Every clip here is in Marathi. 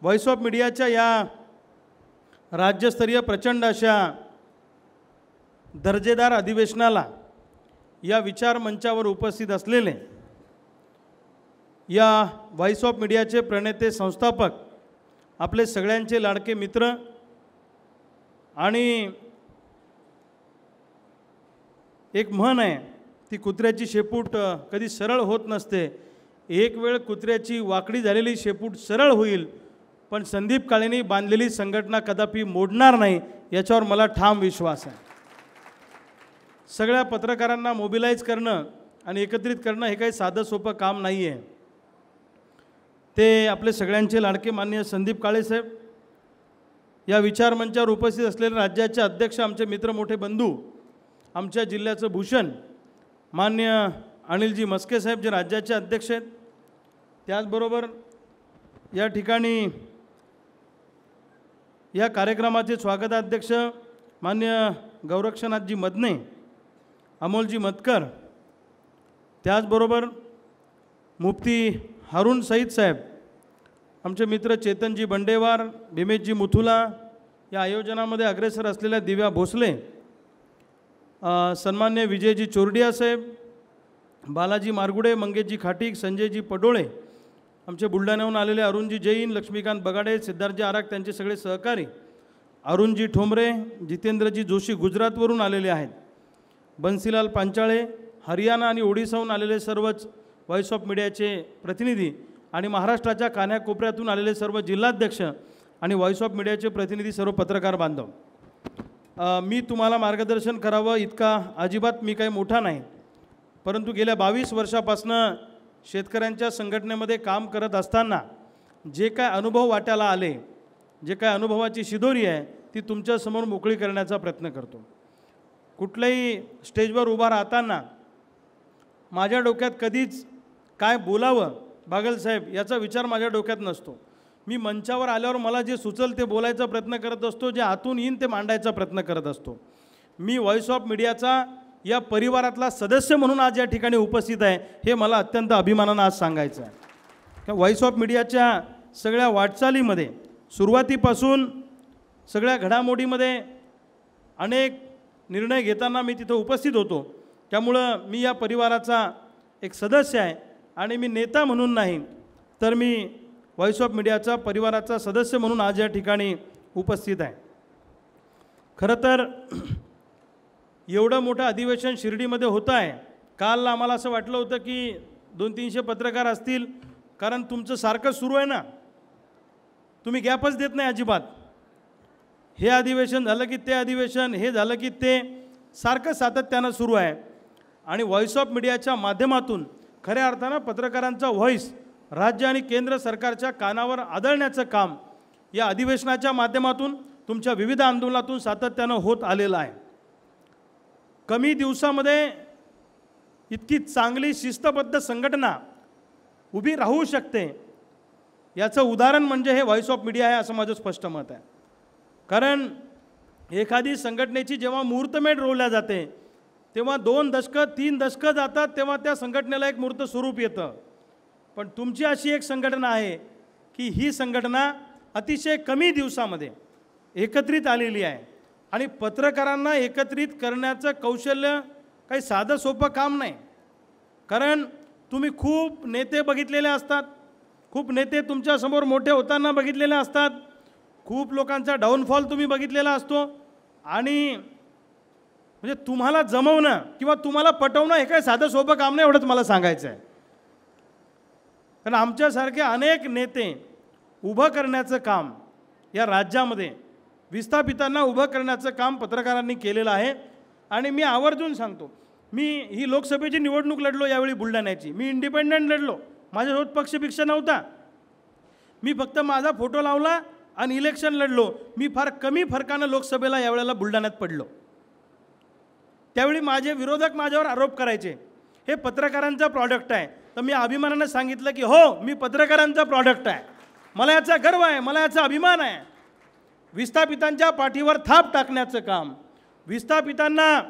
व्हॉइस ऑफ मीडियाच्या या राज्यस्तरीय प्रचंड अशा दर्जेदार अधिवेशनाला या विचार मंचावर उपस्थित असलेले या व्हॉइस ऑफ मीडियाचे प्रणेते संस्थापक आपले सगळ्यांचे लाडके मित्र आणि एक म्हण आहे ती कुत्र्याची शेपूट कधी सरळ होत नसते। एक वेळ कुत्र्याची वाकडी झालेली शेपूट सरळ होईल, पण संदीप काळेंनी बांधलेली संघटना कदापि मोडणार नाही याच्यावर मला ठाम विश्वास आहे। सगळ्या पत्रकारांना मोबिलाइज करणं आणि एकत्रित करणं हे काही साधं सोपं काम नाही आहे। ते आपले सगळ्यांचे लाडके माननीय संदीप काळे साहेब, या विचार मंचावर उपस्थित असलेले राज्याचे अध्यक्ष, आमचे मित्र, मोठे बंधू, आमच्या जिल्ह्याचं भूषण माननीय अनिलजी मस्के साहेब जे राज्याचे अध्यक्ष आहेत, त्याचबरोबर या ठिकाणी या कार्यक्रमाचे स्वागताध्यक्ष माननीय गौरक्षनाथजी मदने, अमोलजी मतकर, त्याचबरोबर मुफ्ती हारून सईद साहेब, आमचे मित्र चेतनजी बंडेवार, भीमेशजी मुथुला, या आयोजनामध्ये अग्रेसर असलेल्या दिव्या भोसले, सन्मान्य विजयजी चोरडिया साहेब, बालाजी मारगुडे, मंगेशजी खाटीक, संजयजी पडोळे, आमचे बुलढाण्याहून आलेले अरुणजी जैन, लक्ष्मीकांत बगाडे, सिद्धार्थजी आराक, त्यांचे सगळे सहकारी, अरुणजी ठोंबरे, जितेंद्रजी जोशी गुजरातवरून आलेले आहेत, बन्सीलाल पांचाळे, हरियाणा आणि ओडिसाहून आलेले सर्वच व्हॉइस ऑफ मीडियाचे प्रतिनिधी आणि महाराष्ट्राच्या कान्याकोपऱ्यातून आलेले सर्व जिल्हाध्यक्ष आणि व्हॉइस ऑफ मीडियाचे प्रतिनिधी, सर्व पत्रकार बांधव, मी तुम्हाला मार्गदर्शन करावं इतका अजिबात मी काही मोठा नाही, परंतु गेल्या 22 वर्षापासून शेतकऱ्यांच्या संघटनेमध्ये काम करत असताना जे काय अनुभव वाट्याला आले, जे काय अनुभवाची शिदोरी आहे ती तुमच्यासमोर मोकळी करण्याचा प्रयत्न करतो। कुठल्याही स्टेजवर उभा राहताना माझ्या डोक्यात कधीच काय बोलावं बागलसाहेब याचा विचार माझ्या डोक्यात नसतो। मी मंचावर आल्यावर मला जे सुचल ते बोलायचा प्रयत्न करत असतो, जे हातून येईन ते मांडायचा प्रयत्न करत असतो। मी व्हॉइस ऑफ मीडियाचा या परिवारातला सदस्य म्हणून आज या ठिकाणी उपस्थित आहे, हे मला अत्यंत अभिमानानं आज सांगायचं आहे। की व्हॉइस ऑफ मीडियाच्या सगळ्या वाटचालीमध्ये सुरुवातीपासून सगळ्या घडामोडीमध्ये अनेक निर्णय घेताना मी तिथं उपस्थित होतो, त्यामुळं मी या परिवाराचा एक सदस्य आहे आणि मी नेता म्हणून नाही तर मी व्हॉइस ऑफ मीडियाचा परिवाराचा सदस्य म्हणून आज या ठिकाणी उपस्थित आहे। खरं तर एवढं मोठं अधिवेशन शिर्डीमध्ये होतं आहे, काल आम्हाला असं वाटलं होतं की 200-300 पत्रकार असतील, कारण तुमचं सारखं सुरू आहे ना, तुम्ही गॅपच देत नाही अजिबात। हे अधिवेशन झालं की ते अधिवेशन, हे झालं की ते, सारखं सातत्यानं सुरू आहे आणि व्हॉइस ऑफ मीडियाच्या माध्यमातून खऱ्या अर्थानं पत्रकारांचा व्हॉइस राज्य आणि केंद्र सरकारच्या कानावर आदळण्याचं काम या अधिवेशनाच्या माध्यमातून तुमच्या विविध आंदोलनातून सातत्यानं होत आलेलं आहे। कमी दिवसामध्ये इतकी चांगली शिस्तबद्ध संघटना उभी राहू शकते याचं उदाहरण म्हणजे हे व्हॉइस ऑफ मीडिया आहे असं माझं स्पष्ट मत आहे। कारण एखादी संघटनेची जेव्हा मुहूर्तमेढ रोवल्या जाते तेव्हा 2 दशकं 3 दशकं जातात, तेव्हा त्या संघटनेला एक मूर्त स्वरूप येतं। पण तुमची अशी एक संघटना आहे की ही संघटना अतिशय कमी दिवसामध्ये एकत्रित आलेली आहे आणि पत्रकारांना एकत्रित करण्याचं कौशल्य काही साधं सोपं काम नाही। कारण तुम्ही खूप नेते बघितलेले असतात, खूप नेते तुमच्यासमोर मोठे होताना बघितलेले असतात, खूप लोकांचा डाऊनफॉल तुम्ही बघितलेला असतो आणि म्हणजे तुम्हाला जमवणं किंवा तुम्हाला पटवणं हे काही साधं सोपं काम नाही, एवढंच मला सांगायचं आहे। कारण आमच्यासारखे अनेक नेते उभं करण्याचं काम या राज्यामध्ये विस्थापितांना उभं करण्याचं काम पत्रकारांनी केलेलं आहे आणि मी आवर्जून सांगतो, मी ही लोकसभेची निवडणूक लढलो यावेळी बुलढाण्याची, मी इंडिपेंडंट लढलो, माझ्यासोबत पक्षभिक्षा नव्हता, मी फक्त माझा फोटो लावला आणि इलेक्शन लढलो। मी फार कमी फरकानं लोकसभेला यावेळेला बुलढाण्यात पडलो। त्यावेळी माझे विरोधक माझ्यावर आरोप करायचे हे पत्रकारांचा प्रॉडक्ट आहे, तर मी अभिमानानं सांगितलं की हो, मी पत्रकारांचा प्रॉडक्ट आहे, मला याचा गर्व आहे, मला याचा अभिमान आहे। विस्थापितांच्या पाठीवर थाप टाकण्याचं काम, विस्थापितांना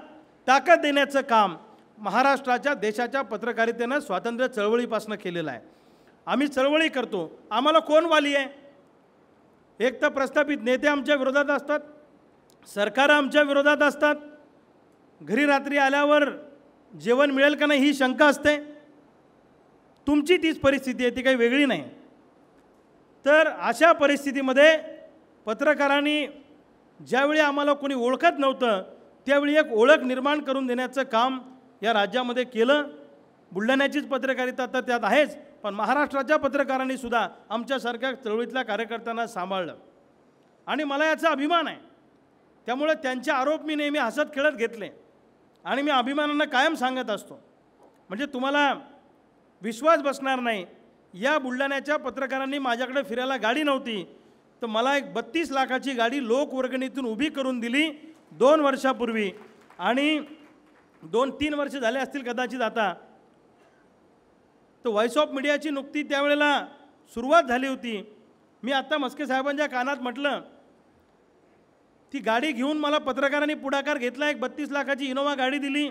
ताकद देण्याचं काम महाराष्ट्राच्या देशाच्या पत्रकारितेनं स्वातंत्र्य चळवळीपासून केलेलं आहे। आम्ही चळवळी करतो, आम्हाला कोण वाली आहे? एक तर प्रस्थापित नेते आमच्या विरोधात असतात, सरकार आमच्या विरोधात असतात, घरी रात्री आल्यावर जेवण मिळेल का नाही ही शंका असते. तुमची तीच परिस्थिती आहे, ती काही वेगळी नाही. तर अशा परिस्थितीमध्ये पत्रकारांनी ज्यावेळी आम्हाला कोणी ओळखत नव्हतं त्यावेळी एक ओळख निर्माण करून देण्याचं काम या राज्यामध्ये केलं. बुलढाण्याचीच पत्रकारिता तर त्यात आहेच, पण महाराष्ट्राच्या पत्रकारांनी सुद्धा आमच्यासारख्या चळवळीतल्या कार्यकर्त्यांना सांभाळलं आणि मला याचा अभिमान आहे. त्यामुळे त्यांचे आरोप मी नेहमी हसत खेळत घेतले आणि मी अभिमानानं कायम सांगत असतो. म्हणजे तुम्हाला विश्वास बसणार नाही, या बुलढाण्याच्या पत्रकारांनी माझ्याकडे फिरायला गाडी नव्हती तर मला एक 32 लाखाची गाडी लोकवर्गणीतून उभी करून दिली 2 वर्षापूर्वी आणि 2-3 वर्ष झाले असतील कदाचित आता. तर व्हॉइस ऑफ मीडियाची नुकती त्यावेळेला सुरुवात झाली होती. मी आत्ता मस्के साहेबांच्या कानात म्हटलं, ती गाडी घेऊन मला पत्रकारांनी पुढाकार घेतला, एक 32 लाखाची इनोवा गाडी दिली.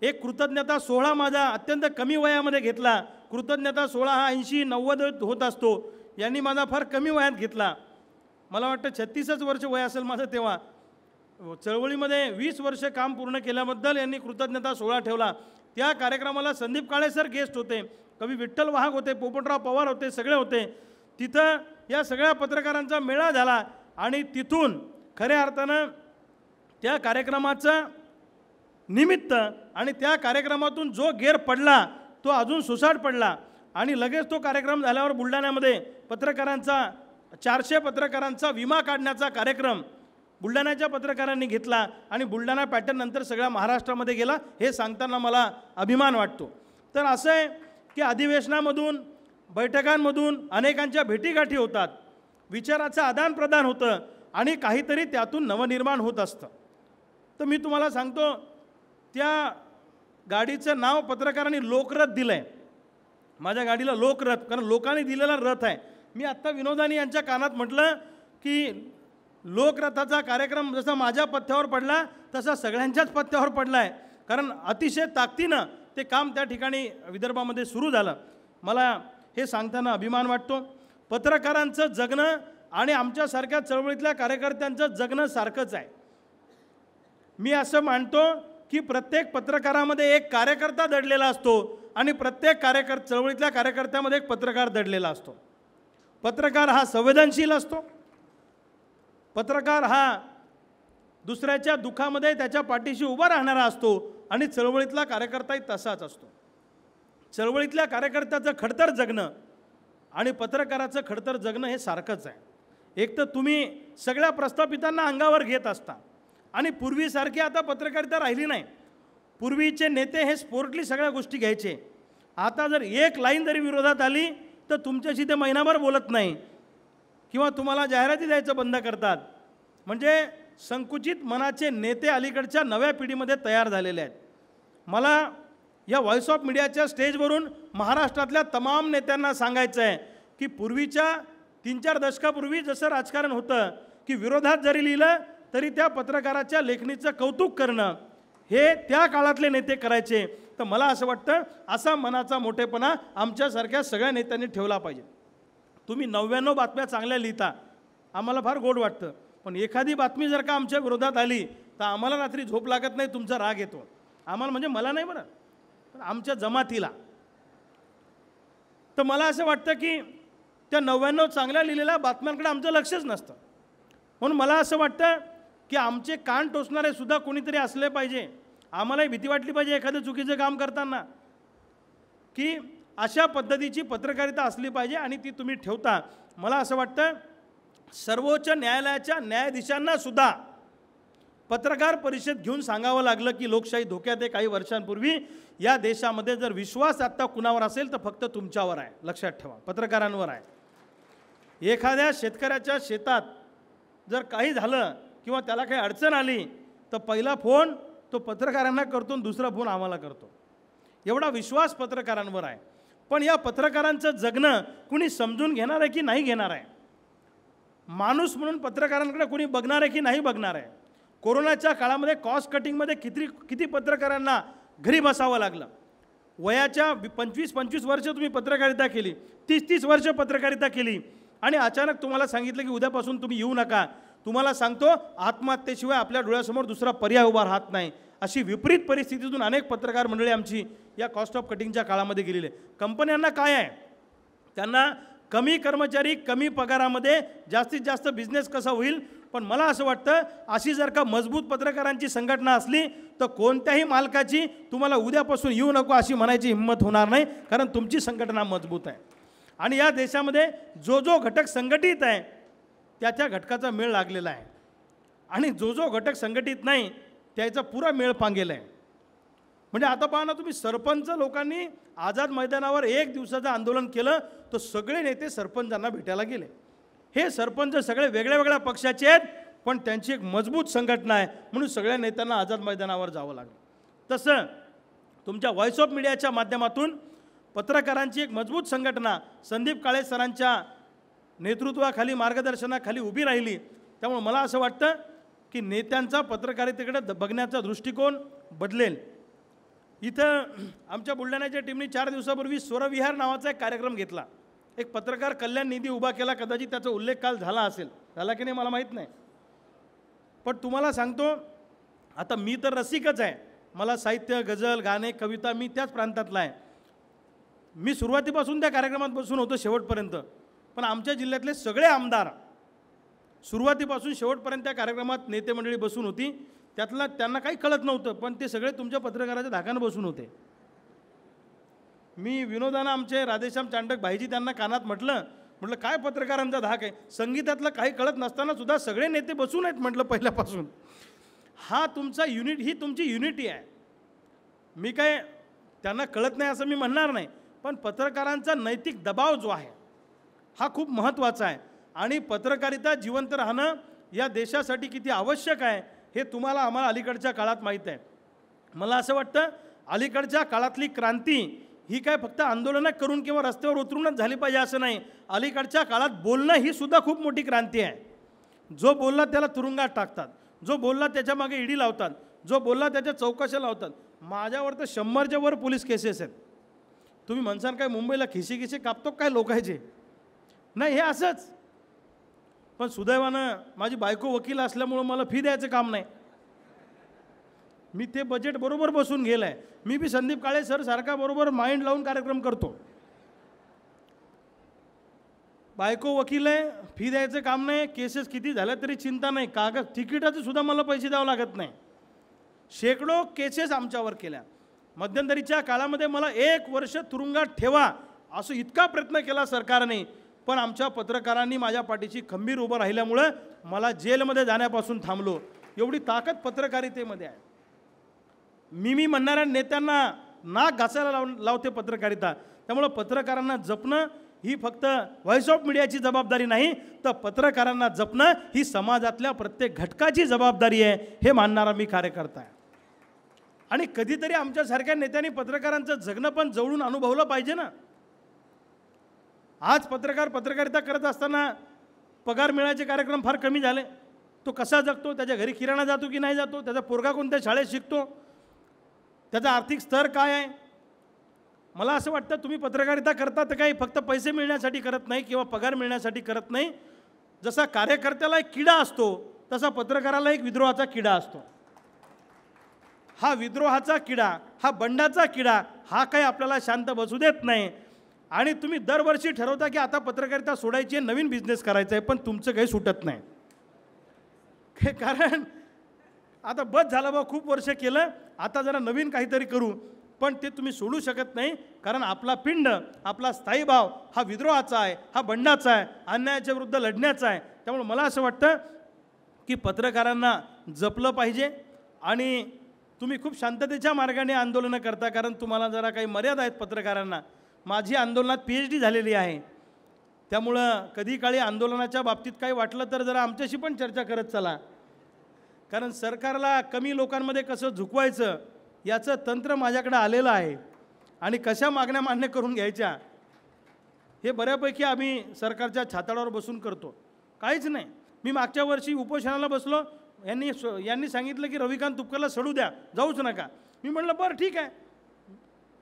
एक कृतज्ञता सोहळा माझा अत्यंत कमी वयामध्ये घेतला. कृतज्ञता सोहळा हा 80-90 होत असतो, यांनी माझा फार कमी वयात घेतला. मला वाटतं 36च वर्ष वय असेल माझं तेव्हा. चळवळीमध्ये 20 वर्ष काम पूर्ण केल्याबद्दल यांनी कृतज्ञता सोहळा ठेवला. त्या कार्यक्रमाला संदीप काळे सर गेस्ट होते, कवी विठ्ठल वाहक होते, पोपटराव पवार होते, सगळे होते. तिथं या सगळ्या पत्रकारांचा मेळा झाला आणि तिथून खऱ्या अर्थानं त्या कार्यक्रमाचं निमित्त आणि त्या कार्यक्रमातून जो गेर पडला तो अजून सुसाट पडला आणि लगेच तो कार्यक्रम झाल्यावर बुलढाण्यामध्ये पत्रकारांचा 400 पत्रकारांचा विमा काढण्याचा कार्यक्रम बुलढाण्याच्या पत्रकारांनी घेतला आणि बुलढाणा पॅटर्न नंतर सगळ्या महाराष्ट्रामध्ये गेला. हे सांगताना मला अभिमान वाटतो. तर असं आहे की अधिवेशनामधून बैठकांमधून अनेकांच्या भेटीगाठी होतात, विचाराचं आदानप्रदान होतं आणि काहीतरी त्यातून नवनिर्माण होत असतं. तर मी तुम्हाला सांगतो, त्या गाडीचं नाव पत्रकारांनी लोकरथ दिलं आहे. माझ्या गाडीला लोकरथ, कारण लोकांनी दिलेला रथ आहे. मी आत्ता विनोदानी यांच्या कानात म्हटलं की लोकरथाचा कार्यक्रम जसा माझ्या पथ्यावर पडला तसा सगळ्यांच्याच पथ्यावर पडला आहे, कारण अतिशय ताकदीनं ते काम त्या ठिकाणी विदर्भामध्ये सुरू झालं. मला हे सांगताना अभिमान वाटतो. पत्रकारांचं जगणं आणि आमच्यासारख्या चळवळीतल्या कार्यकर्त्यांचं जगणं सारखंच आहे. मी असं मानतो की प्रत्येक पत्रकारामध्ये एक कार्यकर्ता दडलेला असतो आणि प्रत्येक चळवळीतल्या कार्यकर्त्यामध्ये एक पत्रकार दडलेला असतो. पत्रकार हा संवेदनशील असतो. पत्रकार हा दुसऱ्याच्या दुःखामध्ये त्याच्या पाठीशी उभा राहणारा असतो आणि चळवळीतला कार्यकर्ताही तसाच असतो. चळवळीतल्या कार्यकर्त्याचं खडतर जगणं आणि पत्रकाराचं खडतर जगणं हे सारखंच आहे. एक तर तुम्ही सगळ्या प्रस्थापितांना अंगावर घेत असता आणि पूर्वीसारखी आता पत्रकारिता राहिली नाही. पूर्वीचे नेते हे स्पोर्टली सगळ्या गोष्टी घ्यायचे. आता जर एक लाईन जरी विरोधात आली तर तुमच्याशी ते महिनाभर बोलत नाही किंवा तुम्हाला जाहिराती द्यायचं बंद करतात. म्हणजे संकुचित मनाचे नेते अलीकडच्या नव्या पिढीमध्ये तयार झालेले आहेत. मला या व्हॉइस ऑफ मीडियाच्या स्टेजवरून महाराष्ट्रातल्या तमाम नेत्यांना सांगायचं आहे की पूर्वीच्या 3-4 दशकापूर्वी जसं राजकारण होतं की विरोधात जरी लिहिलं तरी त्या पत्रकाराच्या लेखणीचं कौतुक करणं हे त्या काळातले नेते करायचे. तर मला असं वाटतं असा मनाचा मोठेपणा आमच्यासारख्या सगळ्या नेत्यांनी ठेवला पाहिजे. तुम्ही 99 बातम्या चांगल्या लिहिता, आम्हाला फार गोड वाटतं, पण एखादी बातमी जर का आमच्या विरोधात आली तर आम्हाला रात्री झोप लागत नाही, तुमचा राग येतो आम्हाला. म्हणजे मला नाही बरं, पण आमच्या जमातीला. तर मला असं वाटतं की त्या 99 चांगल्या लिहिलेल्या बातम्यांकडे आमचं लक्षच नसतं. म्हणून मला असं वाटतं की आमचे कान टोचणारे सुद्धा कोणीतरी असले पाहिजे. आम्हालाही भीती वाटली पाहिजे एखादं चुकीचं काम करताना की अशा पद्धतीची पत्रकारिता असली पाहिजे आणि ती तुम्ही ठेवता. मला असं वाटतं सर्वोच्च न्यायालयाच्या न्यायाधीशांना सुद्धा पत्रकार परिषद घेऊन सांगावं लागलं की लोकशाही धोक्यात आहे. काही वर्षांपूर्वी या देशामध्ये जर विश्वास आत्ता कुणावर असेल तर फक्त तुमच्यावर आहे. लक्षात ठेवा, पत्रकारांवर आहे. एखाद्या शेतकऱ्याच्या शेतात जर काही झालं किंवा त्याला काही अडचण आली तर पहिला फोन तो पत्रकारांना करतो आणि दुसरा फोन आम्हाला करतो. एवढा विश्वास पत्रकारांवर आहे. पण या पत्रकारांचं जगणं कुणी समजून घेणार आहे की नाही घेणार आहे? माणूस म्हणून पत्रकारांकडे कुणी बघणार आहे की नाही बघणार आहे? कोरोनाच्या काळामध्ये कॉस्ट कटिंगमध्ये किती पत्रकारांना घरी बसावं लागलं. वयाच्या 25-25 वर्ष तुम्ही पत्रकारिता केली, 30-30 वर्ष पत्रकारिता केली आणि अचानक तुम्हाला सांगितलं की उद्यापासून तुम्ही येऊ नका, तुम्हाला सांगतो आत्महत्येशिवाय आपल्या डोळ्यासमोर दुसरा पर्याय उभा राहत नाही. अशी विपरीत परिस्थितीतून अनेक पत्रकार मंडळी आमची या कॉस्ट ऑफ कटिंगच्या काळामध्ये गेलेले. कंपन्यांना काय आहे, त्यांना कमी कर्मचारी कमी पगारामध्ये जास्तीत जास्त बिझनेस कसा होईल. पण मला असं वाटतं अशी जर का मजबूत पत्रकारांची संघटना असली तर कोणत्याही मालकाची तुम्हाला उद्यापासून येऊ नको अशी म्हणायची हिंमत होणार नाही, कारण तुमची संघटना मजबूत आहे. आणि या देशामध्ये जो जो घटक संघटित आहे त्या घटकाचा मेळ लागलेला आहे, आणि जो जो घटक संघटित नाही त्याचा पुरा मेळ पांगेला आहे. म्हणजे आता पहा ना तुम्ही, सरपंच लोकांनी आझाद मैदानावर 1 दिवसाचं आंदोलन केलं तर सगळे नेते सरपंचांना भेटायला गेले. हे सरपंच सगळे वेगळ्या वेगळ्या पक्षाचे आहेत, पण त्यांची एक मजबूत संघटना आहे म्हणून सगळ्या नेत्यांना आझाद मैदानावर जावं लागलं. तसं तुमच्या व्हॉइस ऑफ मीडियाच्या माध्यमातून पत्रकारांची एक मजबूत संघटना संदीप काळे सरांच्या नेतृत्वाखाली मार्गदर्शनाखाली उभी राहिली. त्यामुळे मला असं वाटतं की नेत्यांचा पत्रकारितेकडे बघण्याचा दृष्टिकोन बदलेल. इथं आमच्या बुलढाण्याच्या टीमने 4 दिवसापूर्वी स्वरविहार नावाचा एक कार्यक्रम घेतला. एक पत्रकार कल्याण निधी उभा केला, कदाचित त्याचा उल्लेख काल झाला असेल, झाला की नाही मला माहीत नाही. पण तुम्हाला सांगतो, आता मी तर रसिकच आहे, मला साहित्य गझल गाणे कविता मी त्याच प्रांतातला आहे. मी सुरुवातीपासून त्या कार्यक्रमात बसून होतो शेवटपर्यंत. पण आमच्या जिल्ह्यातले सगळे आमदार सुरुवातीपासून शेवटपर्यंत त्या कार्यक्रमात नेते मंडळी बसून होती. त्यातला त्यांना काही कळत नव्हतं, पण ते सगळे तुमच्या पत्रकाराच्या धाकानं बसून होते. मी विनोदानं आमचे राधेश्याम चांडक भाईजी त्यांना कानात म्हटलं काय पत्रकारांचा धाक आहे, संगीतातलं काही कळत नसताना सुद्धा सगळे नेते बसून आहेत म्हटलं पहिल्यापासून. हा तुमचा ही तुमची युनिटी आहे. मी काय त्यांना कळत नाही असं मी म्हणणार नाही, पण पत्रकारांचा नैतिक दबाव जो आहे हा खूप महत्त्वाचा आहे. आणि पत्रकारिता जिवंत राहणं या देशासाठी किती आवश्यक आहे हे तुम्हाला आम्हाला अलीकडच्या काळात माहीत आहे. मला असं वाटतं अलीकडच्या काळातली क्रांती ही काय फक्त आंदोलनं करून किंवा रस्त्यावर उतरूनच झाली पाहिजे असं नाही. अलीकडच्या काळात बोलणं ही सुद्धा खूप मोठी क्रांती आहे. जो बोलला त्याला तुरुंगात टाकतात, जो बोलला त्याच्या मागे ईडी लावतात, जो बोलला त्याच्या चौकशा लावतात. माझ्यावर तर 100च्या वर पोलीस केसेस आहेत. तुम्ही म्हणसाल काय मुंबईला खिशी कापतो काय लोकांचे? नाही, हे असंच. पण सुदैवानं माझी बायको वकील असल्यामुळं मला फी द्यायचं काम नाही. मी ते बजेट बरोबर बसून गेलं आहे. मी बी संदीप काळे सर सारखा बरोबर माइंड लावून कार्यक्रम करतो. बायको वकील आहे, फी द्यायचं काम नाही, केसेस किती झाल्या तरी चिंता नाही, कागद तिकिटाचे सुद्धा मला पैसे द्यावं लागत नाही. शेकडो केसेस आमच्यावर केल्या. मध्यंतरीच्या काळामध्ये मला 1 वर्ष तुरुंगात ठेवा असं इतका प्रयत्न केला सरकारने, पण आमच्या पत्रकारांनी माझ्या पाठीशी खंबीर उभं राहिल्यामुळं मला जेलमध्ये जाण्यापासून थांबलो. एवढी ताकद पत्रकारितेमध्ये आहे. मी म्हणणाऱ्या नेत्यांना नाक घासायला लावते पत्रकारिता. त्यामुळं पत्रकारांना जपणं ही फक्त व्हॉइस ऑफ मीडियाची जबाबदारी नाही, तर पत्रकारांना जपणं ही समाजातल्या प्रत्येक घटकाची जबाबदारी आहे, हे मानणारा मी कार्यकर्ता आहे. आणि कधीतरी आमच्यासारख्या नेत्यांनी पत्रकारांचं जगणं पण जवळून अनुभवलं पाहिजे ना. आज पत्रकारिता करत असताना पगार मिळायचे कार्यक्रम फार कमी झाले. तो कसा जगतो, त्याच्या घरी किराणा जातो की नाही जातो, त्याचा पोरगा कोणत्या शाळेत शिकतो, त्याचा आर्थिक स्तर काय आहे. मला असं वाटतं तुम्ही पत्रकारिता करता तर काही फक्त पैसे मिळण्यासाठी करत नाही किंवा पगार मिळण्यासाठी करत नाही. जसा कार्यकर्त्याला एक किडा असतो तसा पत्रकाराला एक विद्रोहाचा किडा असतो. हा विद्रोहाचा किडा, हा बंडाचा किडा हा काही आपल्याला शांत बसू देत नाही. आणि तुम्ही दरवर्षी ठरवता की आता पत्रकारिता सोडायची आहे, नवीन बिझनेस करायचा आहे, पण तुमचं काही सुटत नाही. कारण आता बस झालं बा, खूप वर्ष केलं, आता जरा नवीन काहीतरी करू. पण ते तुम्ही सोडू शकत नाही, कारण आपला पिंड, आपला स्थायी भाव हा विद्रोहाचा आहे, हा बंडाचा आहे, अन्यायाच्या विरुद्ध लढण्याचा आहे. त्यामुळे मला असं वाटतं की पत्रकारांना जपलं पाहिजे. आणि तुम्ही खूप शांततेच्या मार्गाने आंदोलनं करता, कारण तुम्हाला जरा काही मर्यादा आहेत पत्रकारांना. माझी आंदोलनात PhD झालेली आहे, त्यामुळं कधी काळी आंदोलनाच्या बाबतीत काही वाटलं तर जरा आमच्याशी पण चर्चा करत चला. कारण सरकारला कमी लोकांमध्ये कसं झुकवायचं याचं तंत्र माझ्याकडे आलेलं आहे. आणि कशा मागण्या मान्य करून घ्यायच्या हे बऱ्यापैकी आम्ही सरकारच्या छाताडावर बसून करतो. काहीच नाही. मी मागच्या वर्षी उपोषणाला बसलो, यांनी सांगितलं की रविकांत तुपकरला सोडू द्या, जाऊच नका. मी म्हटलं बरं ठीक आहे.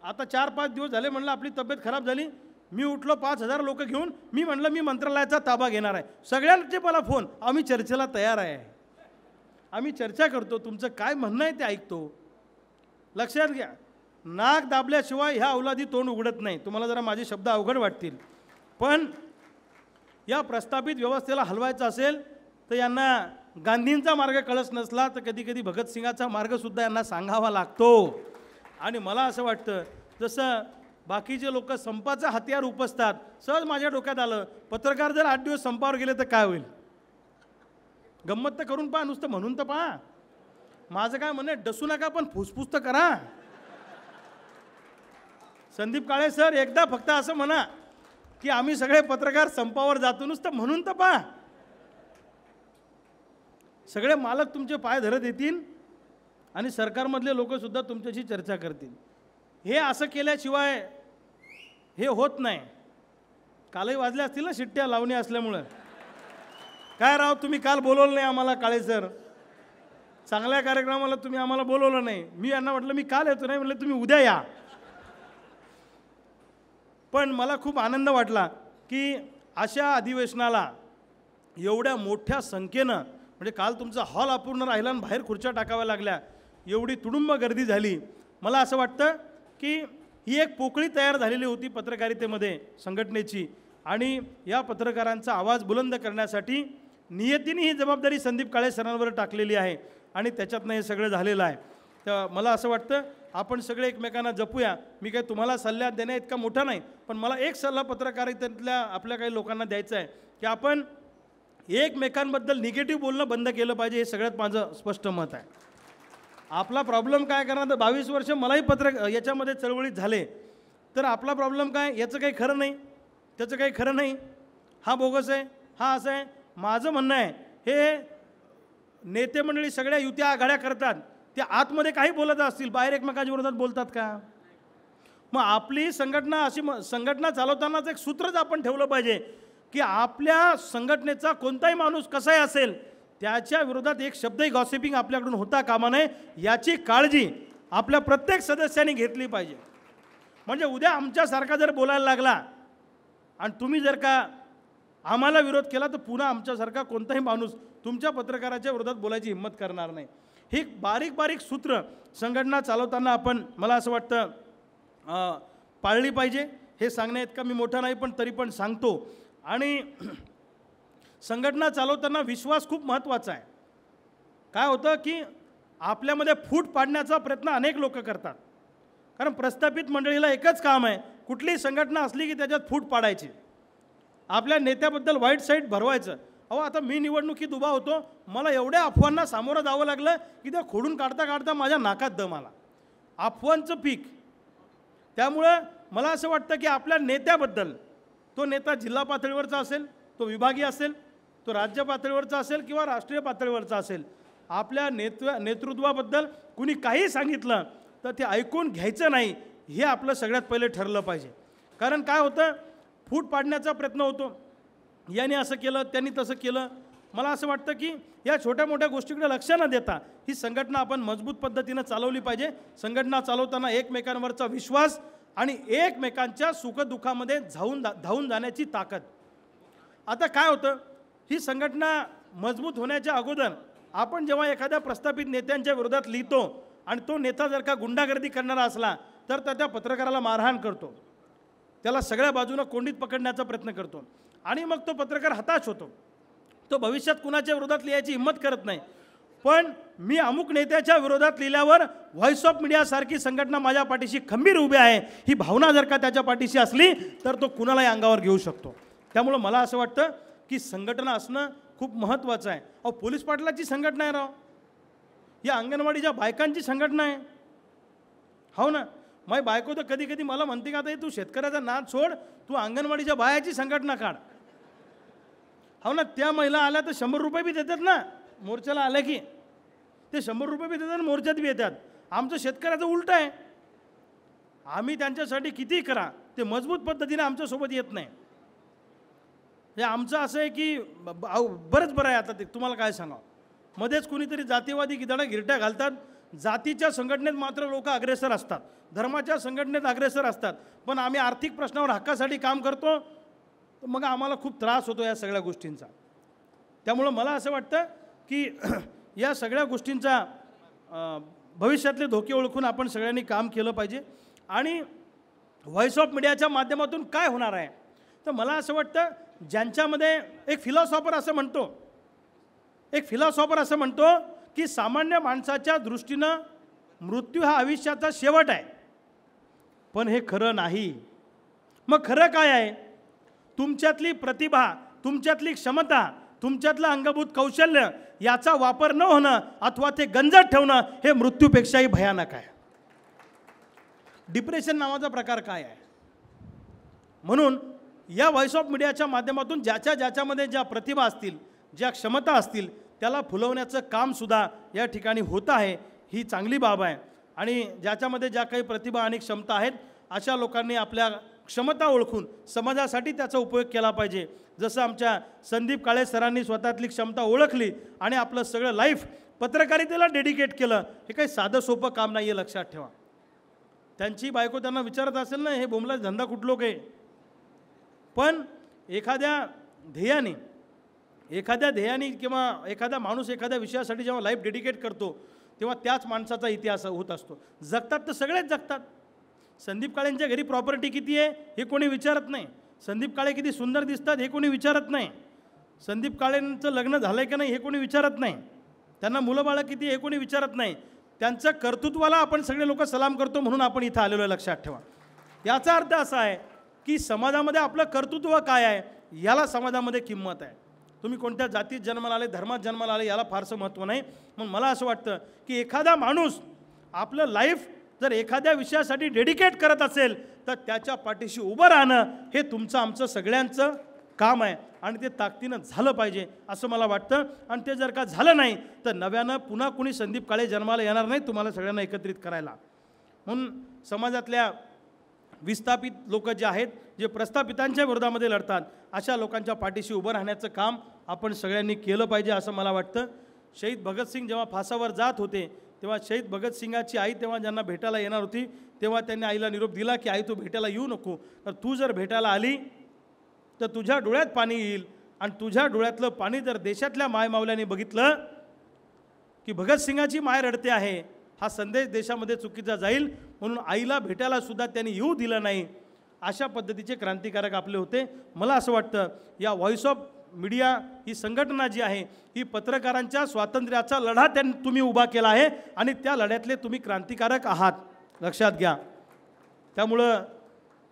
आता 4-5 दिवस झाले, म्हणलं आपली तब्येत खराब झाली, मी उठलो 5,000 लोक घेऊन, मी म्हटलं मी मंत्रालयाचा ताबा घेणार आहे. सगळ्यांचे मला फोन, आम्ही चर्चेला तयार आहे, आम्ही चर्चा करतो, तुमचं काय म्हणणं आहे ते ऐकतो. लक्षात घ्या, नाक दाबल्याशिवाय ह्या अवलादी तोंड उघडत नाही. तुम्हाला जरा माझे शब्द अवघड वाटतील, पण या प्रस्थापित व्यवस्थेला हलवायचं असेल तर यांना गांधींचा मार्ग कळत नसला तर कधी कधी भगतसिंगाचा मार्गसुद्धा यांना सांगावा लागतो. आणि मला असं वाटतं, जसं बाकीचे लोक संपाचं हत्यार उपसतात, सहज माझ्या डोक्यात आलं, पत्रकार जर 8 दिवस संपावर गेले तर काय होईल. गंमत तर करून पहा, नुसतं म्हणून तर पहा. माझं काय म्हणणं, डसू नका पण फुसफुस तर करा. संदीप काळे सर, एकदा फक्त असं म्हणा की आम्ही सगळे पत्रकार संपावर जातो, नुसतं म्हणून तर पहा. सगळे मालक तुमचे पाय धरत येतील आणि सरकारमधले लोकसुद्धा तुमच्याशी चर्चा करतील. हे असं केल्याशिवाय हे होत नाही. कालही वाजल्या असतील ना शिट्ट्या लावणी असल्यामुळं. काय राव, तुम्ही काल बोलवलं नाही आम्हाला काळे सर, चांगल्या कार्यक्रमाला तुम्ही आम्हाला बोलवलं नाही. मी यांना म्हटलं मी काल येतो, नाही म्हटलं तुम्ही उद्या या. पण मला खूप आनंद वाटला की अशा अधिवेशनाला एवढ्या मोठ्या संख्येनं, म्हणजे काल तुमचा हॉल अपूर्ण राहिला आणि बाहेर खुर्च्या टाकाव्या लागल्या, एवढी तुडुंब गर्दी झाली. मला असं वाटतं की ही एक पोकळी तयार झालेली होती पत्रकारितेमध्ये संघटनेची, आणि या पत्रकारांचा आवाज बुलंद करण्यासाठी नियतीने ही जबाबदारी संदीप काळे सरांवर टाकलेली आहे आणि त्याच्यातनं हे सगळं झालेलं आहे. तर मला असं वाटतं आपण सगळे एकमेकांना जपूया. मी काही तुम्हाला सल्ला देण्या इतका मोठा नाही, पण मला एक सल्ला पत्रकारितेतल्या आपल्या काही लोकांना द्यायचा आहे की आपण एकमेकांबद्दल निगेटिव्ह बोलणं बंद केलं पाहिजे. हे सगळ्यात माझं स्पष्ट मत आहे. आपला प्रॉब्लेम काय करणार, तर 22 वर्ष मलाही याच्यामध्ये चळवळीत झाले, तर आपला प्रॉब्लेम काय, याचं काही खरं नाही, त्याचं काही खरं नाही, हा बोगस आहे, हा असं आहे. माझं म्हणणं आहे, हे नेते मंडळी सगळ्या युत्या आघाड्या करतात, ते आतमध्ये काही बोलत असतील, बाहेर एकमेकांच्या विरोधात बोलतात का. मग आपली संघटना अशी संघटना चालवतानाच एक सूत्रच आपण ठेवलं पाहिजे की आपल्या संघटनेचा कोणताही माणूस कसाही असेल त्याच्या विरोधात एक शब्दही गॉसिपिंग आपल्याकडून होता कामा नये, याची काळजी आपल्या प्रत्येक सदस्यांनी घेतली पाहिजे. म्हणजे उद्या आमच्यासारखा जर बोलायला लागला आणि तुम्ही जर का आम्हाला विरोध केला तर पुन्हा आमच्यासारखा कोणताही माणूस तुमच्या पत्रकाराच्या विरोधात बोलायची हिंमत करणार नाही. ही बारीक बारीक सूत्र संघटना चालवताना आपण, मला असं वाटतं, पाळली पाहिजे. हे सांगण्या इतका मी मोठा नाही, पण तरी पण सांगतो. आणि संघटना चालवताना विश्वास खूप महत्त्वाचा आहे. काय होतं की आपल्यामध्ये फूट पाडण्याचा प्रयत्न अनेक लोक करतात, कारण प्रस्थापित मंडळीला एकच काम आहे, कुठलीही संघटना असली की त्याच्यात फूट पाडायची, आपल्या नेत्याबद्दल वाईट साईट भरवायचं. अहो, आता मी निवडणुकीत उभा होतो, मला एवढ्या अफवांना सामोरं जावं लागलं की त्या खोडून काढता काढता माझ्या नाकात दम आला. अफवांचं पीक. त्यामुळं मला असं वाटतं की आपल्या नेत्याबद्दल, तो नेता जिल्हा पातळीवरचा असेल, तो विभागीय असेल, तो राज्य पातळीवरचा असेल किंवा राष्ट्रीय पातळीवरचा असेल, आपल्या नेतृत्वाबद्दल कुणी काही सांगितलं तर ते ऐकून घ्यायचं नाही, हे आपलं सगळ्यात पहिले ठरलं पाहिजे. कारण काय होतं, फूट पाडण्याचा प्रयत्न होतो, याने असं केलं, त्यांनी तसं केलं. मला असं वाटतं की या छोट्या मोठ्या गोष्टीकडे लक्ष न देता ही संघटना आपण मजबूत पद्धतीनं चालवली पाहिजे. संघटना चालवताना एकमेकांवरचा विश्वास आणि एकमेकांच्या सुखदुःखामध्ये धावून जाण्याची ताकद. आता काय होतं, ही संघटना मजबूत होण्याच्या अगोदर आपण जेव्हा एखाद्या प्रस्थापित नेत्यांच्या विरोधात लिहितो आणि तो नेता जर का गुंडागर्दी करणारा असला तर त्या पत्रकाराला मारहाण करतो, त्याला सगळ्या बाजूनं कोंडीत पकडण्याचा प्रयत्न करतो आणि मग तो पत्रकार हताश होतो. तो भविष्यात कुणाच्या विरोधात लिहायची हिंमत करत नाही. पण मी अमुक नेत्याच्या विरोधात लिहिल्यावर व्हॉइस ऑफ मीडियासारखी संघटना माझ्या पाठीशी खंबीर उभी आहे, ही भावना जर का त्याच्या पाठीशी असली तर तो कुणालाही अंगावर घेऊ शकतो. त्यामुळं मला असं वाटतं की संघटना असणं खूप महत्त्वाचं आहे. अहो, पोलीस पाटलाची संघटना आहे राव, या अंगणवाडीच्या बायकांची संघटना आहे. हो ना, माझी बायको तर कधी कधी मला म्हणते का, आता तू शेतकऱ्याचा नाद सोड, तू अंगणवाडीच्या बायाची संघटना काढ. हो ना, त्या महिला आल्या तर 100 रुपये बी देतात ना, मोर्चाला आल्या की ते 100 रुपये बी देतात, मोर्चात बी येतात. आमचं शेतकऱ्याचं उलटं आहे, आम्ही त्यांच्यासाठी कितीही करा ते मजबूत पद्धतीने आमच्यासोबत येत नाही. हे आमचं असं आहे की बरंच बरं आहे. आता ते तुम्हाला काय सांगावं, मध्येच कुणीतरी जातीवादी गिदाडा गिरट्या घालतात, जातीच्या संघटनेत मात्र लोक अग्रेसर असतात, धर्माच्या संघटनेत अग्रेसर असतात, पण आम्ही आर्थिक प्रश्नावर हक्कासाठी काम करतो, मग आम्हाला खूप त्रास होतो या सगळ्या गोष्टींचा. त्यामुळं मला असं वाटतं की या सगळ्या गोष्टींचा भविष्यातले धोके ओळखून आपण सगळ्यांनी काम केलं पाहिजे. आणि व्हॉइस ऑफ मीडियाच्या माध्यमातून काय होणार आहे, तर मला असं वाटतं ज्यांच्यामध्ये एक फिलॉसॉफर असं म्हणतो की सामान्य माणसाच्या दृष्टीनं मृत्यू हा आयुष्याचा शेवट आहे, पण हे खरं नाही. मग खरं काय आहे? तुमच्यातली प्रतिभा, तुमच्यातली क्षमता, तुमच्यातलं अंगभूत कौशल्य याचा वापर न होणं अथवा ते गंजत ठेवणं हे मृत्यूपेक्षाही भयानक आहे. डिप्रेशन नावाचा प्रकार काय आहे? म्हणून या व्हॉइस ऑफ मीडियाच्या माध्यमातून ज्याच्यामध्ये ज्या प्रतिभा असतील, ज्या क्षमता असतील, त्याला फुलवण्याचं कामसुद्धा या ठिकाणी होतं आहे. ही चांगली बाब आहे. आणि ज्याच्यामध्ये ज्या काही प्रतिभा आणि क्षमता आहेत अशा लोकांनी आपल्या क्षमता ओळखून समाजासाठी त्याचा उपयोग केला पाहिजे. जसं आमच्या संदीप काळे सरांनी स्वतःतली क्षमता ओळखली आणि आपलं सगळं लाईफ पत्रकारितेला डेडिकेट केलं. हे काही साधं सोपं काम नाही आहे, लक्षात ठेवा. त्यांची बायको त्यांना विचारत असेल ना, हे बोंबला धंदा कुठलो काय? पण एखाद्या ध्येयाने किंवा एखादा माणूस एखाद्या विषयासाठी जेव्हा लाईफ डेडिकेट करतो तेव्हा त्याच माणसाचा इतिहास होत असतो. जगतात तर सगळेच जगतात. संदीप काळेंच्या घरी प्रॉपर्टी किती आहे हे कोणी विचारत नाही. संदीप काळे किती सुंदर दिसतात हे कोणी विचारत नाही. संदीप काळेंचं लग्न झालं आहे की नाही हे कोणी विचारत नाही. त्यांना मुलं बाळं किती हे कोणी विचारत नाही. त्यांचं कर्तृत्वाला आपण सगळे लोक सलाम करतो म्हणून आपण इथं आलेलो आहे, लक्षात ठेवा. याचा अर्थ असा आहे की समाजामध्ये आपलं कर्तृत्व काय आहे याला समाजामध्ये किंमत आहे. तुम्ही कोणत्या जातीत जन्माला आले, धर्मात जन्माला आले याला फारसं महत्त्व नाही. मग मला असं वाटतं की एखादा माणूस आपलं लाईफ जर एखाद्या विषयासाठी डेडिकेट करत असेल तर त्याच्या पाठीशी उभं राहणं हे तुमचं आमचं सगळ्यांचं काम आहे आणि ते ताकदीनं झालं पाहिजे असं मला वाटतं. आणि ते जर का झालं नाही तर नव्यानं पुन्हा कुणी संदीप काळे जन्माला येणार नाही तुम्हाला सगळ्यांना एकत्रित करायला. म्हणून समाजातल्या विस्थापित लोक जे आहेत, जे प्रस्थापितांच्या विरोधामध्ये लढतात, अशा लोकांच्या पाठीशी उभं राहण्याचं काम आपण सगळ्यांनी केलं पाहिजे असं मला वाटतं. शहीद भगतसिंग जेव्हा फासावर जात होते तेव्हा शहीद भगतसिंगाची आई तेव्हा ज्यांना भेटायला येणार होती तेव्हा त्यांनी आईला निरोप दिला की आई तू भेटायला येऊ नको, तर तू जर भेटायला आली तर तुझ्या डोळ्यात पाणी येईल आणि तुझ्या डोळ्यातलं पाणी जर देशातल्या मायमावल्यांनी बघितलं की भगतसिंगाची माय रडते आहे हा संदेश देशामध्ये चुकीचा जाईल. म्हणून आईला भेटायला सुद्धा त्यांनी येऊ दिलं नाही. अशा पद्धतीचे क्रांतिकारक आपले होते. मला असं वाटतं या व्हॉइस ऑफ मीडिया ही संघटना जी आहे ही पत्रकारांच्या स्वातंत्र्याचा लढा तुम्ही उभा केला आहे आणि त्या लढ्यातले तुम्ही क्रांतिकारक आहात, लक्षात घ्या. त्यामुळं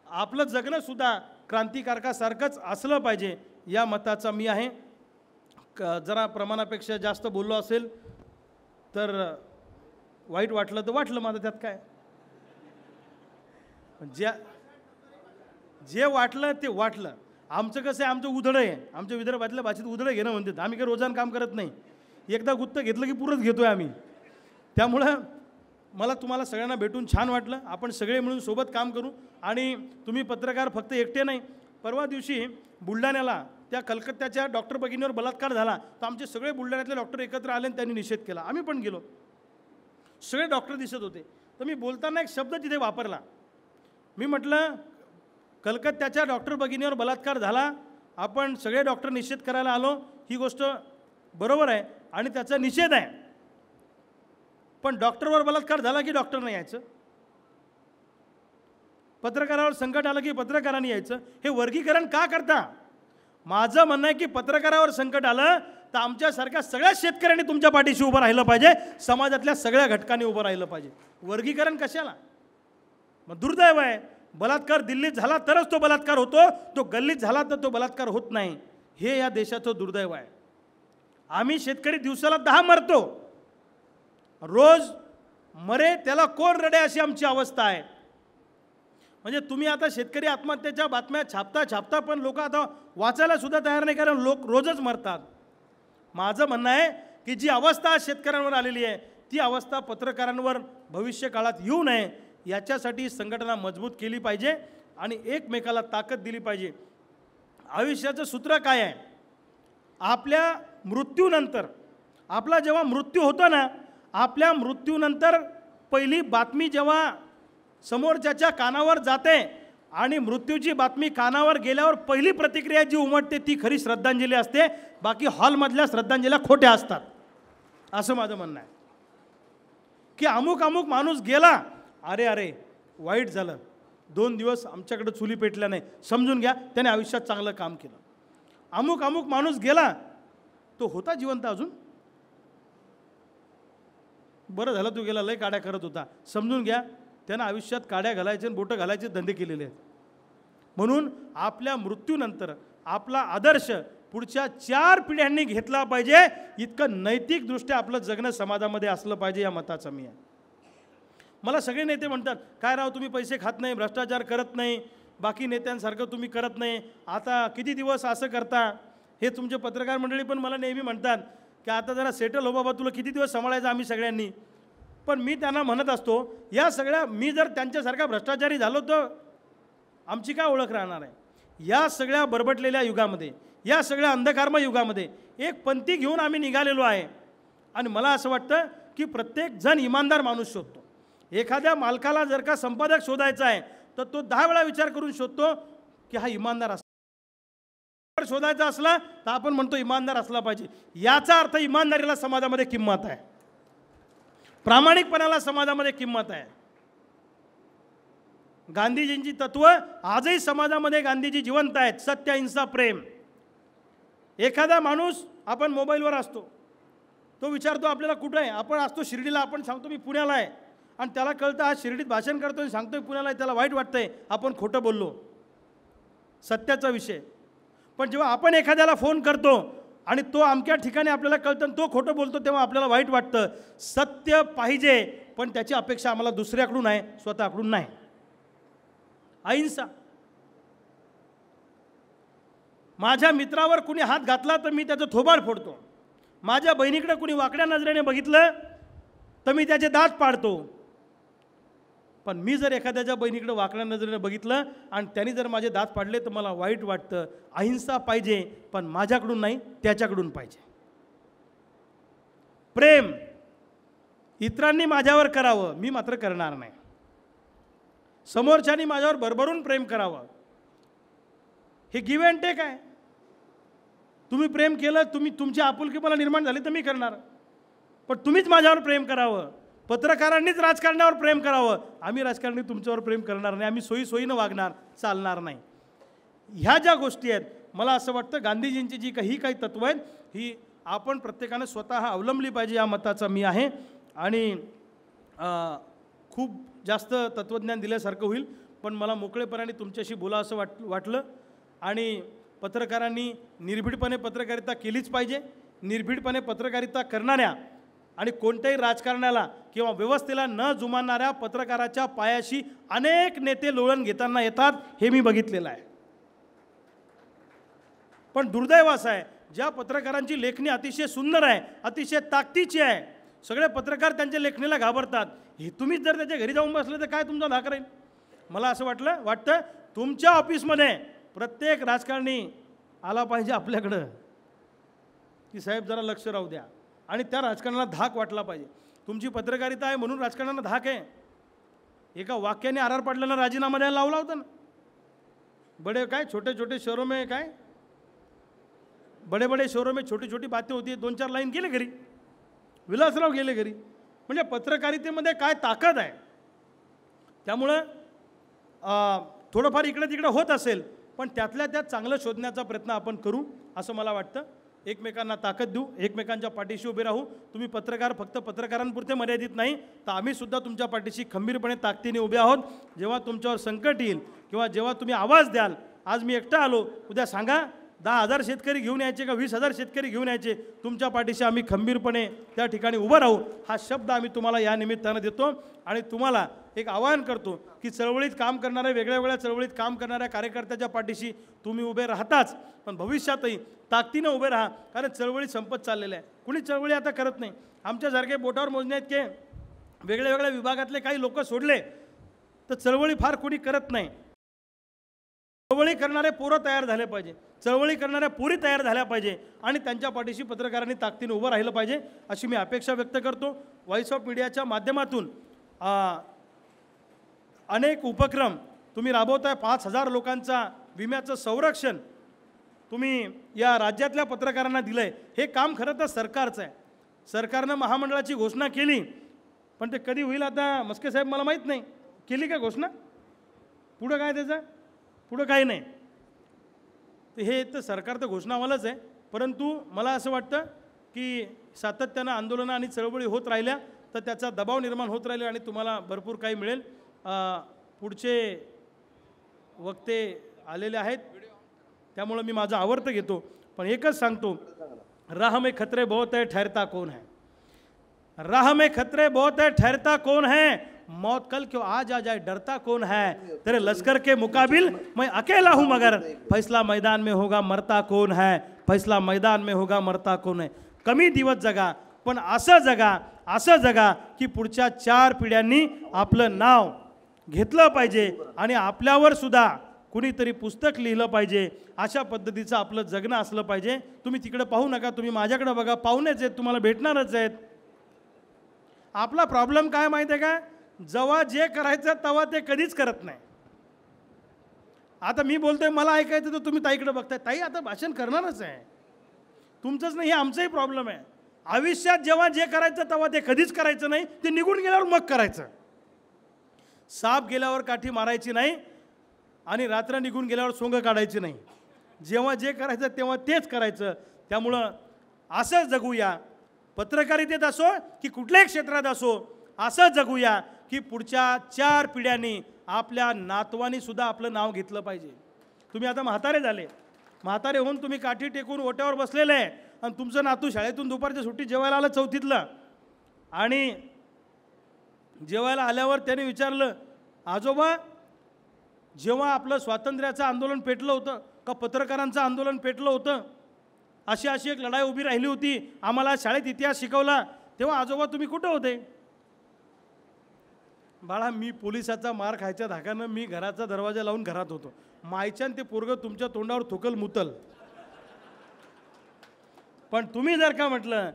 आपलं जगणंसुद्धा क्रांतिकारकासारखंच असलं पाहिजे या मताचा मी आहे. जरा प्रमाणापेक्षा जास्त बोललो असेल तर वाईट वाटलं तर वाटलं, माझं त्यात काय. जे वाटलं ते वाटलं. आमचं कसं आहे, आमचं उधळं आहे. आमच्या विदर्भातल्या भाषेत उधळं घेणं म्हणतात. आम्ही काही रोजान काम करत नाही, एकदा गुत्त घेतलं की पुरंच घेतो आहे आम्ही. त्यामुळं मला तुम्हाला सगळ्यांना भेटून छान वाटलं. आपण सगळे मिळून सोबत काम करू. आणि तुम्ही पत्रकार फक्त एकटे नाही. परवा दिवशी बुलढाण्याला त्या कलकत्त्याच्या डॉक्टर भगिनीवर बलात्कार झाला तर आमचे सगळे बुलढाण्यातले डॉक्टर एकत्र आले आणि त्यांनी निषेध केला. आम्ही पण गेलो, सगळे डॉक्टर दिसत होते. तर मी बोलताना एक शब्द तिथे वापरला. मी म्हटलं कलकत्त्याच्या डॉक्टर भगिनीवर बलात्कार झाला, आपण सगळे डॉक्टर निषेध करायला आलो, ही गोष्ट बरोबर आहे आणि त्याचा निषेध आहे. पण डॉक्टरवर बलात्कार झाला की डॉक्टर नाही यायचं, पत्रकारावर संकट आलं की पत्रकारांनी यायचं, हे वर्गीकरण का करता? माझं म्हणणं आहे की पत्रकारावर संकट आलं तर आमच्यासारख्या सगळ्या शेतकऱ्यांनी तुमच्या पाठीशी उभं राहिलं पाहिजे, समाजातल्या सगळ्या घटकांनी उभं राहिलं पाहिजे. वर्गीकरण कशाला? मग दुर्दैव आहे, बलात्कार दिल्लीत झाला तरच तो बलात्कार होतो, तो गल्लीत झाला तर तो बलात्कार होत नाही. हे या देशाचं दुर्दैव आहे. आम्ही शेतकरी दिवसाला 10 मरतो, रोज मरे त्याला कोण रडे अशी आमची अवस्था आहे. म्हणजे तुम्ही आता शेतकरी आत्महत्येच्या बातम्या छापता पण लोक आता वाचायला सुद्धा तयार नाही, कारण लोक रोजच मरतात. माझं म्हणणं आहे की जी अवस्था शेतकऱ्यांवर आलेली आहे ती अवस्था पत्रकारांवर भविष्य काळात येऊ नये याच्यासाठी संघटना मजबूत केली पाहिजे आणि एकमेकाला ताकद दिली पाहिजे. आयुष्याचं सूत्र काय आहे? आपल्या मृत्यूनंतर, आपला जेव्हा मृत्यू होतो ना, आपल्या मृत्यूनंतर पहिली बातमी जेव्हा समोरच्याच्या कानावर जाते आणि मृत्यूची बातमी कानावर गेल्यावर पहिली प्रतिक्रिया जी उमटते ती खरी श्रद्धांजली असते. बाकी हॉलमधल्या श्रद्धांजल्या खोट्या असतात, असं माझं म्हणणं आहे. की अमुक अमुक माणूस गेला, अरे अरे वाईट झालं, 2 दिवस आमच्याकडे चुली पेटल्या नाही, समजून घ्या त्याने आयुष्यात चांगलं काम केलं. अमुक अमुक माणूस गेला, तो होता जिवंत अजून, बरं झालं तू गेला, लय काड्या करत होता, समजून घ्या त्यानं आयुष्यात काड्या घालायचे आणि बोटं घालायचे धंदे केलेले आहेत. म्हणून आपल्या मृत्यूनंतर आपला आदर्श पुढच्या 4 पिढ्यांनी घेतला पाहिजे, इतकं नैतिकदृष्ट्या आपलं जगणं समाजामध्ये असलं पाहिजे, या मताचा मी आहे. मला सगळे नेते म्हणतात, काय राव तुम्ही पैसे खात नाही, भ्रष्टाचार करत नाही, बाकी नेत्यांसारखं तुम्ही करत नाही, आता किती दिवस असं करता. हे तुमचे पत्रकार मंडळी पण मला नेहमी म्हणतात की आता जरा सेटल हो बाबा, तुला किती दिवस सांभाळायचं आम्ही सगळ्यांनी. पण मी त्यांना म्हणत असतो, या सगळ्या, मी जर त्यांच्यासारखा भ्रष्टाचारी झालो तर आमची काय ओळख राहणार आहे. या सगळ्या बरबटलेल्या युगामध्ये, या सगळ्या अंधकारमय युगामध्ये एक पंथी घेऊन आम्ही निघालेलो आहे. आणि मला असं वाटतं की प्रत्येक जण इमानदार माणूस शोधतो. एखाद्या मालकाला जर का संपादक शोधायचा आहे तर तो 10 वेळा विचार करून शोधतो की हा इमानदार असला. शोधायचा असला तर आपण म्हणतो इमानदार असला पाहिजे. याचा अर्थ इमानदारीला समाजामध्ये किंमत आहे, प्रामाणिकपणाला समाजामध्ये किंमत आहे. गांधीजींची तत्व आजही समाजामध्ये गांधीजी जिवंत आहेत. सत्य, अहिंसा, प्रेम. एखादा माणूस, आपण मोबाईलवर असतो, तो विचारतो आपल्याला कुठं आहे, आपण असतो शिर्डीला, आपण सांगतो मी पुण्याला आहे, आणि त्याला कळतं आज शिर्डीत भाषण करतोय, सांगतोय पुण्याला आहे, त्याला वाईट वाटतंय आपण खोटं बोललो, सत्याचा विषय. पण जेव्हा आपण एखाद्याला फोन करतो आणि तो अमक्या ठिकाणी आपल्याला कळतं आणि तो खोटं बोलतो, तेव्हा आपल्याला वाईट वाटतं. सत्य पाहिजे, पण त्याची अपेक्षा आम्हाला दुसऱ्याकडून आहे, स्वतःकडून नाही. अहिंसा. माझ्या मित्रावर कुणी हात घातला तर मी त्याचं थोबाड फोडतो. माझ्या बहिणीकडे कुणी वाकड्या नजरेने बघितलं तर मी त्याचे दात पाडतो. पण मी जर एखाद्याच्या बहिणीकडे वाकड्या नजरेने बघितलं आणि त्यांनी जर माझे दात पाडले तर मला वाईट वाटतं. अहिंसा पाहिजे, पण माझ्याकडून नाही, त्याच्याकडून पाहिजे. प्रेम. इतरांनी माझ्यावर करावं, मी मात्र करणार नाही. समोरच्यानी माझ्यावर भरभरून प्रेम करावं, हे गिव्ह अँड टेक आहे. तुम्ही प्रेम केलं, तुमची आपुलकी मला निर्माण झाली तर मी करणार, पण तुम्हीच माझ्यावर प्रेम करावं. पत्रकारांनीच राजकारणावर प्रेम करावं, आम्ही राजकारणी तुमच्यावर प्रेम करणार नाही, आम्ही सोयीसोयीनं वागणार, चालणार नाही. ह्या ज्या गोष्टी आहेत, मला असं वाटतं गांधीजींची जी काही तत्त्व आहेत ही आपण प्रत्येकानं स्वतः अवलंबली पाहिजे, या मताचा मी आहे. आणि खूप जास्त तत्त्वज्ञान दिल्यासारखं होईल, पण मला मोकळेपणाने तुमच्याशी बोला असं वाटलं. आणि पत्रकारांनी निर्भीडपणे पत्रकारिता केलीच पाहिजे. निर्भीडपणे पत्रकारिता करणाऱ्या आणि कोणत्याही राजकारणाला किंवा व्यवस्थेला न जुमानणाऱ्या पत्रकाराच्या पायाशी अनेक नेते लोळण घेताना येतात, हे मी बघितलेलं आहे. पण दुर्दैव असं आहे, ज्या पत्रकारांची लेखणी अतिशय सुंदर आहे, अतिशय ताकदीची आहे, सगळे पत्रकार त्यांच्या लेखणीला घाबरतात. हे तुम्हीच जर त्याच्या घरी जाऊन बसले तर काय तुमचा धाक राहील. मला असं वाटतं तुमच्या ऑफिसमध्ये प्रत्येक राजकारणी आला पाहिजे आपल्याकडं, की साहेब जरा लक्ष राहू द्या, आणि त्या राजकारणाला धाक वाटला पाहिजे. तुमची पत्रकारिता आहे म्हणून राजकारणाला धाक आहे. एका वाक्याने आरार पाडल्यानं राजीनामा द्यायला लावला होता ना. बड़े काय छोटे छोटे शहरों में काय बड़े बड़े शहरों में छोटी छोटी बातें होती है, 2-4 लाईन गेले घरी, विलासराव गेले घरी. म्हणजे पत्रकारितेमध्ये काय ताकद आहे. त्यामुळं थोडंफार इकडे तिकडे होत असेल, पण त्यातल्या त्यात चांगलं शोधण्याचा प्रयत्न आपण करू असं मला वाटतं. एकमेकांना ताकद देऊ, एकमेकांच्या पाठीशी उभे राहू. तुम्ही पत्रकार फक्त पत्रकारांपुरते मर्यादित नाही, तर आम्हीसुद्धा तुमच्या पाठीशी खंबीरपणे ताकदीने उभे आहोत. जेव्हा तुमच्यावर संकट येईल किंवा जेव्हा तुम्ही आवाज द्याल, आज मी एकटा आलो, उद्या सांगा 10,000 शेतकरी घेऊन यायचे का 20,000 शेतकरी घेऊन यायचे, तुमच्या पाठीशी आम्ही खंबीरपणे त्या ठिकाणी उभं राहू. हा शब्द आम्ही तुम्हाला या निमित्तानं देतो. आणि तुम्हाला एक आवाहन करतो की चळवळीत काम करणाऱ्या, वेगळ्या वेगळ्या चळवळीत काम करणाऱ्या कार्यकर्त्याच्या पाठीशी तुम्ही उभे राहताच, पण भविष्यातही ताकदीनं उभे राहा, कारण चळवळी संपत चाललेल्या आहे. कुणी चळवळी आता करत नाही. आमच्यासारखे बोटावर मोजण्यात की वेगळ्या वेगळ्या विभागातले काही लोक सोडले तर चळवळी फार कुणी करत नाही. चळवळी करणारे पोरं तयार झाले पाहिजे, चळवळी करणाऱ्या पोरी तयार झाल्या पाहिजे आणि त्यांच्या पाठीशी पत्रकारांनी ताकदीने उभं राहिलं पाहिजे अशी मी अपेक्षा व्यक्त करतो. व्हॉइस ऑफ मीडियाच्या माध्यमातून अनेक उपक्रम तुम्ही राबवताय. 5,000 लोकांचा विम्याचं संरक्षण तुम्ही या राज्यातल्या पत्रकारांना दिलं आहे. हे काम खरं तर सरकारचं आहे. सरकारनं महामंडळाची घोषणा केली, पण ते कधी होईल आता मस्के साहेब मला माहीत नाही. केली का घोषणा? पुढं काय त्याचं? पुढं काही नाही. तर हे तर सरकार तर घोषणावालंच आहे, परंतु मला असं वाटतं की सातत्यानं आंदोलनं आणि चळवळी होत राहिल्या तर त्याचा दबाव निर्माण होत राहिले आणि तुम्हाला भरपूर काही मिळेल. पुढचे वक्ते आलेले आहेत त्यामुळं मी माझं आवडतं घेतो, पण एकच सांगतो, राह में खतरे बहुत है ठहरता कौन है. राह में खतरे बहुत है ठहरता कौन है. मौत कल क्यों आज आ जाए डरता कौन है. तेरे लश्कर के मुकाबिल मैं अकेला हूं मगर फैसला मैदान में होगा मरता कौन है. फैसला मैदान में होगा मरता कौन है. कमी दिवस जगा पण असं जगा की पुढच्या 4 पिढ्यांनी आपलं नाव घेतलं पाहिजे आणि आपल्यावर सुद्धा कुणीतरी पुस्तक लिहिलं पाहिजे. अशा पद्धतीचं आपलं जगणं असलं पाहिजे. तुम्ही तिकडे पाहू नका, तुम्ही माझ्याकडे बघा. पाहुणेच आहेत, तुम्हाला भेटणारच आहेत. आपला प्रॉब्लेम काय माहिती आहे का, जेव्हा जे करायचं तेव्हा ते कधीच करत नाही. आता मी बोलतोय, मला ऐकायचं तर तुम्ही ताईकडे बघताय. ताई आता भाषण करणारच आहे, तुमचंच नाही, हे आमचाही प्रॉब्लेम आहे. आयुष्यात जेव्हा जे करायचं तेव्हा ते कधीच करायचं नाही, ते निघून गेल्यावर मग करायचं. साप गेल्यावर काठी मारायची नाही आणि रात्र निघून गेल्यावर सोंग काढायची नाही. जेव्हा जे करायचं तेव्हा तेच करायचं. त्यामुळं असं जगूया, पत्रकारितेत असो की कुठल्याही क्षेत्रात असो, असं जगूया की पुढच्या 4 पिढ्यांनी आपल्या नातवांनी सुद्धा आपलं नाव घेतलं पाहिजे. तुम्ही आता म्हातारे झाले, म्हातारे होऊन तुम्ही काठी टेकून ओट्यावर बसलेले आहे आणि तुमचं नातू शाळेतून दुपारच्या सुट्टी जेवायला आलं 4थीतलं आणि जेवायला आल्यावर त्याने विचारलं, आजोबा जेव्हा आपलं स्वातंत्र्याचं आंदोलन पेटलं होतं का पत्रकारांचं आंदोलन पेटलं होतं, अशी एक लढाई उभी राहिली होती, आम्हाला शाळेत इतिहास शिकवला, तेव्हा आजोबा तुम्ही कुठं होते. बाळा, मी पोलिसाचा मार खायच्या धाकानं मी घराचा दरवाजा लावून घरात होतो. मायच्यान ते पोरगं तुमच्या तोंडावर थुकल मुतल. पण तुम्ही जर का म्हटलं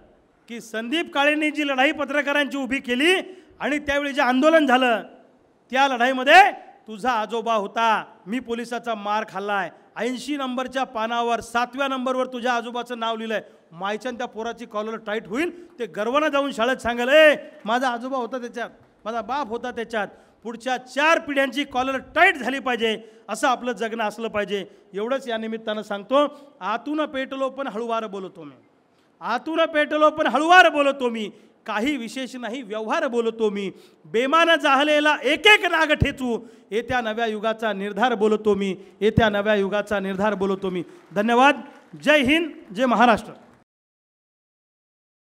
की संदीप काळेंनी जी लढाई पत्रकारांची उभी केली आणि त्यावेळी जे आंदोलन झालं त्या लढाईमध्ये तुझा आजोबा होता, मी पोलिसाचा मार खाल्लाय, 80 नंबरच्या पानावर 7व्या नंबरवर तुझ्या आजोबाचं नाव लिहिलंय. मायच्यान त्या पोराची कॉलर टाईट होईल, ते गर्वानं जाऊन शाळेत सांगेल, माझा आजोबा होता त्याच्यात, माझा बाप होता त्याच्यात. पुढच्या 4 पिढ्यांची कॉलर टाईट झाली पाहिजे, असं आपलं जगणं असलं पाहिजे. एवढंच या निमित्तानं सांगतो. आतून पेटलो पण हळूवार बोलतो मी, आतून पेटलो पण हळूवार बोलतो मी, काही विशेष नाही व्यवहार बोलतो मी, बेमान जाहलेला एक नाग ठेचू, येत्या नव्या युगाचा निर्धार बोलतो मी, येत्या नव्या युगाचा निर्धार बोलतो मी. धन्यवाद. जय हिंद, जय महाराष्ट्र.